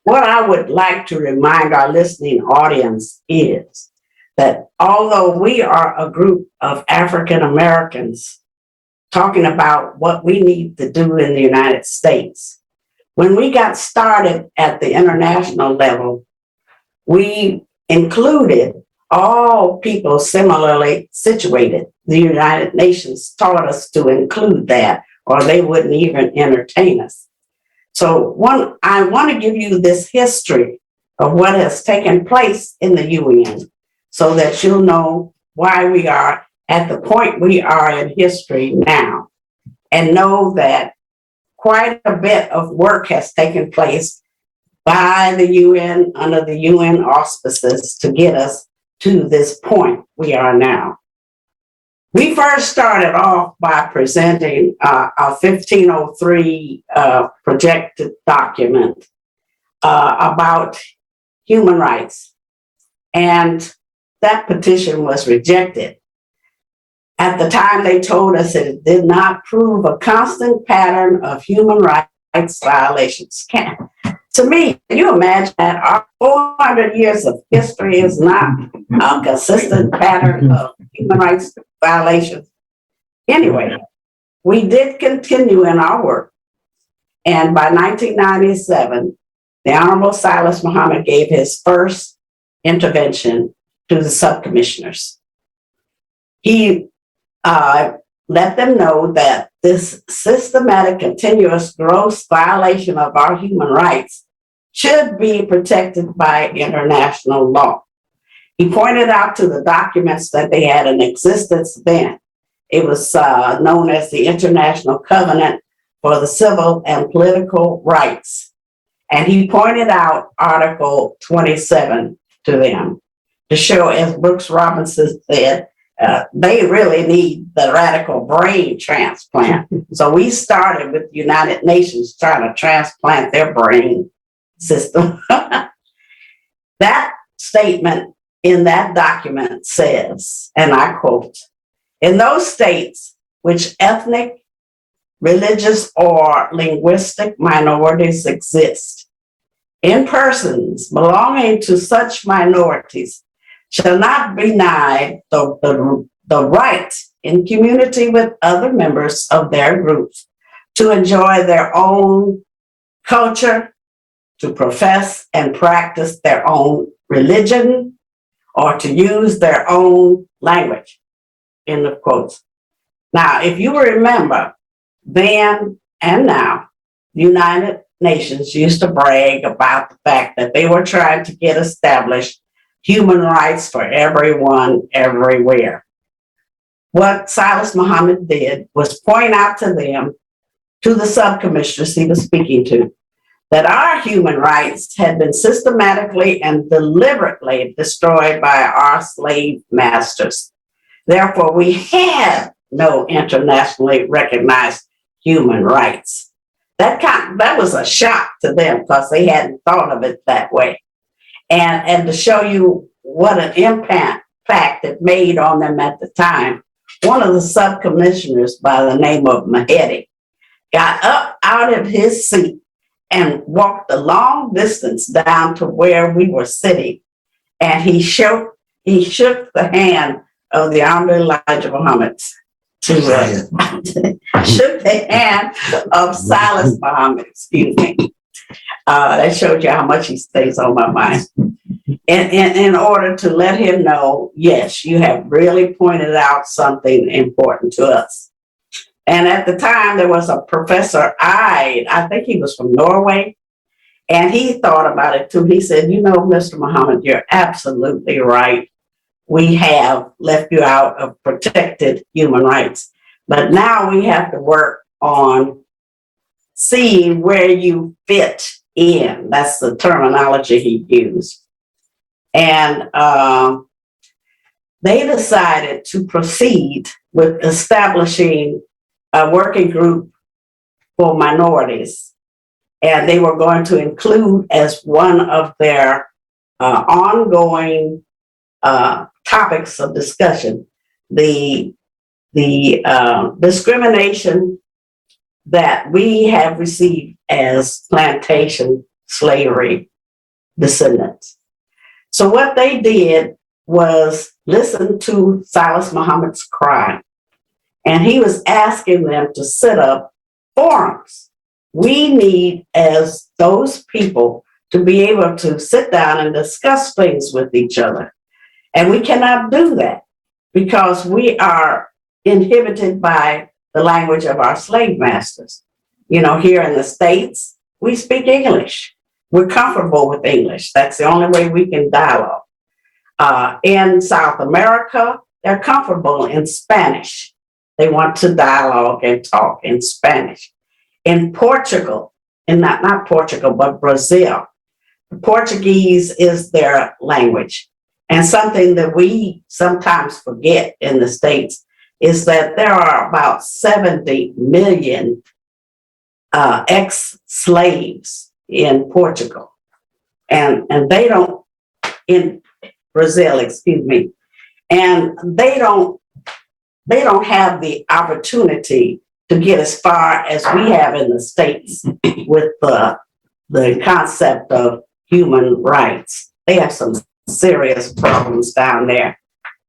what I would like to remind our listening audience is that although we are a group of African Americans talking about what we need to do in the United States, when we got started at the international level, we included all people similarly situated. The United Nations taught us to include that, or they wouldn't even entertain us. So I want to give you this history of what has taken place in the UN so that you'll know why we are at the point we are in history now, and know that quite a bit of work has taken place by the UN under the UN auspices to get us to this point we are now. We first started off by presenting a 1503 projected document about human rights, and that petition was rejected. At the time, they told us that it did not prove a constant pattern of human rights violations. To me, can you imagine that our 400 years of history is not a consistent pattern of human rights violations? Anyway, we did continue in our work. And by 1997, the Honorable Silas Muhammad gave his first intervention to the subcommissioners. He let them know that this systematic, continuous, gross violation of our human rights should be protected by international law. He pointed out to the documents that they had in existence then. It was known as the International Covenant for the Civil and Political Rights. And he pointed out Article 27 to them to show, as Brooks Robinson said, they really need the radical brain transplant. So we started with the United Nations trying to transplant their brain system. That statement in that document says, and I quote, "In those states which ethnic, religious, or linguistic minorities exist, in persons belonging to such minorities shall not be denied the right in community with other members of their groups to enjoy their own culture, to profess and practice their own religion, or to use their own language," end of quotes. Now, if you remember, then and now, the United Nations used to brag about the fact that they were trying to get established human rights for everyone, everywhere. What Silas Muhammad did was point out to them, to the subcommissioners he was speaking to, that our human rights had been systematically and deliberately destroyed by our slave masters. Therefore, we had no internationally recognized human rights. That was a shock to them because they hadn't thought of it that way. And to show you what an impact it made on them at the time, one of the subcommissioners by the name of Mahedi got up out of his seat and walked a long distance down to where we were sitting. And he shook the hand of the Honorable Elijah Muhammad shook the hand of Silas Muhammad, excuse me. That showed you how much he stays on my mind. In order to let him know, yes, you have really pointed out something important to us. And at the time, there was a Professor Ide, I think he was from Norway, and he thought about it too. He said, "You know, Mr. Muhammad, you're absolutely right. We have left you out of protected human rights. But now we have to work on seeing where you fit in." That's the terminology he used. And they decided to proceed with establishing a working group for minorities. And they were going to include as one of their ongoing topics of discussion the discrimination that we have received as plantation slavery descendants. So what they did was listen to Silas Muhammad's cry, and he was asking them to set up forums. We need, as those people, to be able to sit down and discuss things with each other. And we cannot do that because we are inhibited by the language of our slave masters. You know, here in the States, we speak English. We're comfortable with English. That's the only way we can dialogue. In South America, they're comfortable in Spanish. They want to dialogue and talk in Spanish. In Portugal, and not Portugal, but Brazil, Portuguese is their language. And something that we sometimes forget in the States is that there are about 70 million ex-slaves in Portugal. And they don't, in Brazil, excuse me, and they don't have the opportunity to get as far as we have in the States with the concept of human rights. They have some serious problems down there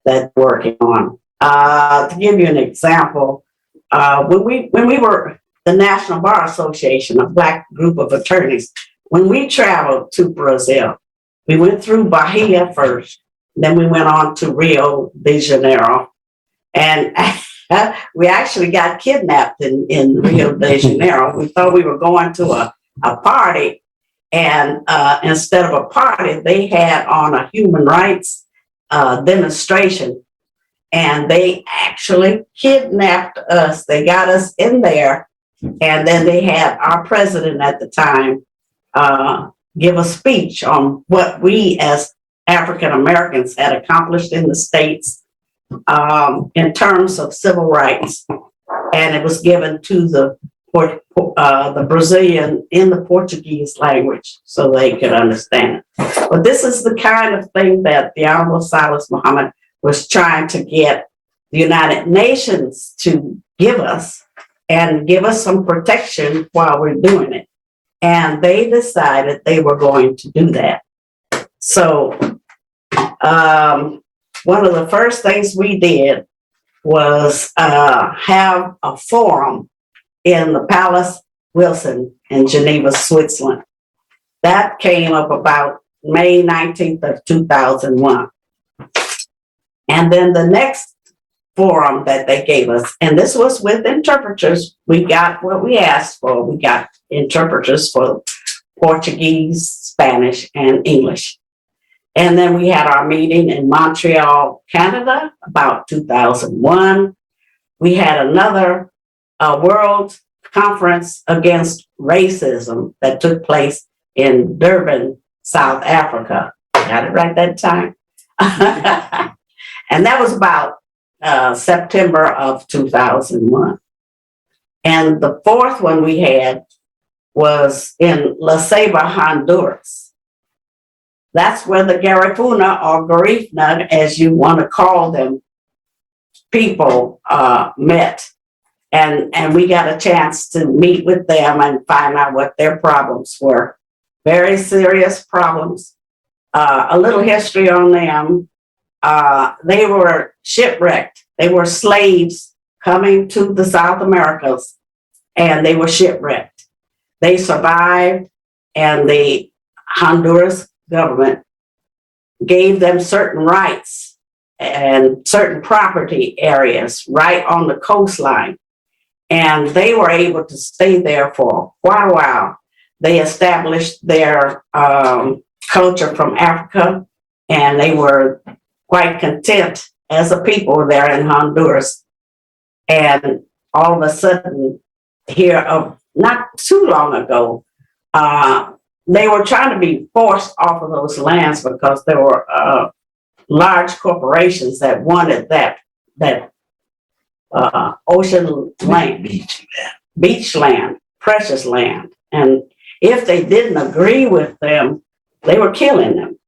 that they're working on. To give you an example, when we were the National Bar Association, a Black group of attorneys, when we traveled to Brazil, we went through Bahia first, then we went on to Rio de Janeiro, and we actually got kidnapped in Rio de Janeiro. We thought we were going to a party, and instead of a party, they had on a human rights demonstration, and they actually kidnapped us. They got us in there, and then they had our president at the time give a speech on what we as African Americans had accomplished in the States in terms of civil rights, and it was given to the Brazilian in the Portuguese language so they could understand it. But this is the kind of thing that the Honorable Silas Muhammad was trying to get the United Nations to give us and give us some protection while we're doing it. And they decided they were going to do that. So one of the first things we did was have a forum in the Palace Wilson in Geneva, Switzerland. That came up about May 19th of 2001. And then the next forum that they gave us, and this was with interpreters. We got what we asked for. We got interpreters for Portuguese, Spanish, and English. And then we had our meeting in Montreal, Canada, about 2001. We had another World Conference Against Racism that took place in Durban, South Africa. Got it right that time? And that was about September of 2001. And the fourth one we had was in La Ceiba, Honduras. That's where the Garifuna or Garifuna, as you want to call them, people met. And we got a chance to meet with them and find out what their problems were. Very serious problems. A little history on them. They were shipwrecked. They were slaves coming to the South Americas, and they were shipwrecked. They survived, and the Honduras government gave them certain rights and certain property areas right on the coastline. And they were able to stay there for quite a while. They established their culture from Africa, and they were quite content as a people there in Honduras. And all of a sudden, here, not too long ago, they were trying to be forced off of those lands because there were large corporations that wanted that ocean land, beach land, precious land. And if they didn't agree with them, they were killing them.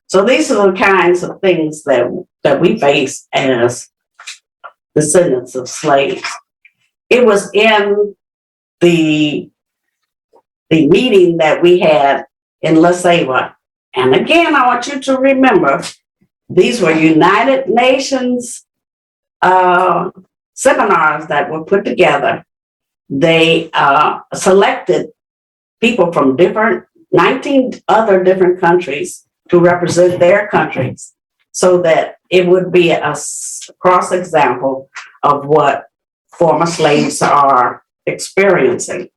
So these are the kinds of things that we face as descendants of slaves. It was in the meeting that we had in La Ceiba, And again, I want you to remember, these were United Nations seminars that were put together. They selected people from 19 other different countries to represent their countries so that it would be a cross example of what former slaves are experiencing.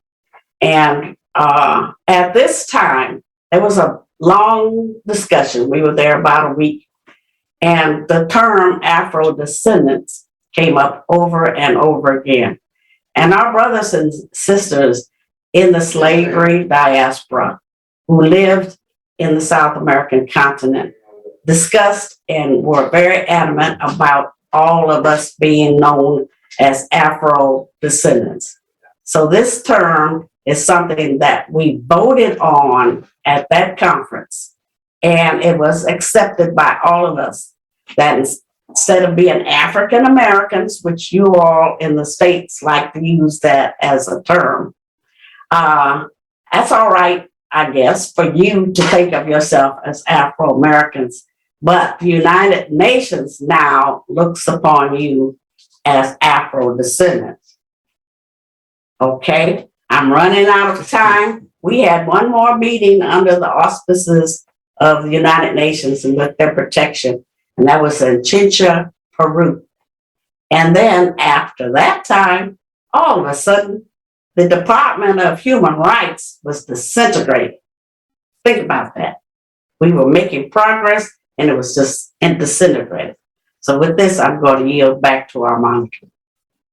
And at this time, there was a long discussion. We were there about a week, and the term Afrodescendants came up over and over again. And our brothers and sisters in the slavery diaspora who lived in the South American continent discussed and were very adamant about all of us being known as Afro-descendants. So this term is something that we voted on at that conference, and it was accepted by all of us that instead of being African Americans, which you all in the States like to use that as a term, that's all right, I guess, for you to think of yourself as Afro-Americans, but the United Nations now looks upon you as Afro-descendants. Okay, I'm running out of time. We had one more meeting under the auspices of the United Nations and with their protection, and that was in Chincha, Peru. And then after that time, all of a sudden, the Department of Human Rights was disintegrated. Think about that. We were making progress, and it was just disintegrated. So with this, I'm going to yield back to our monitor.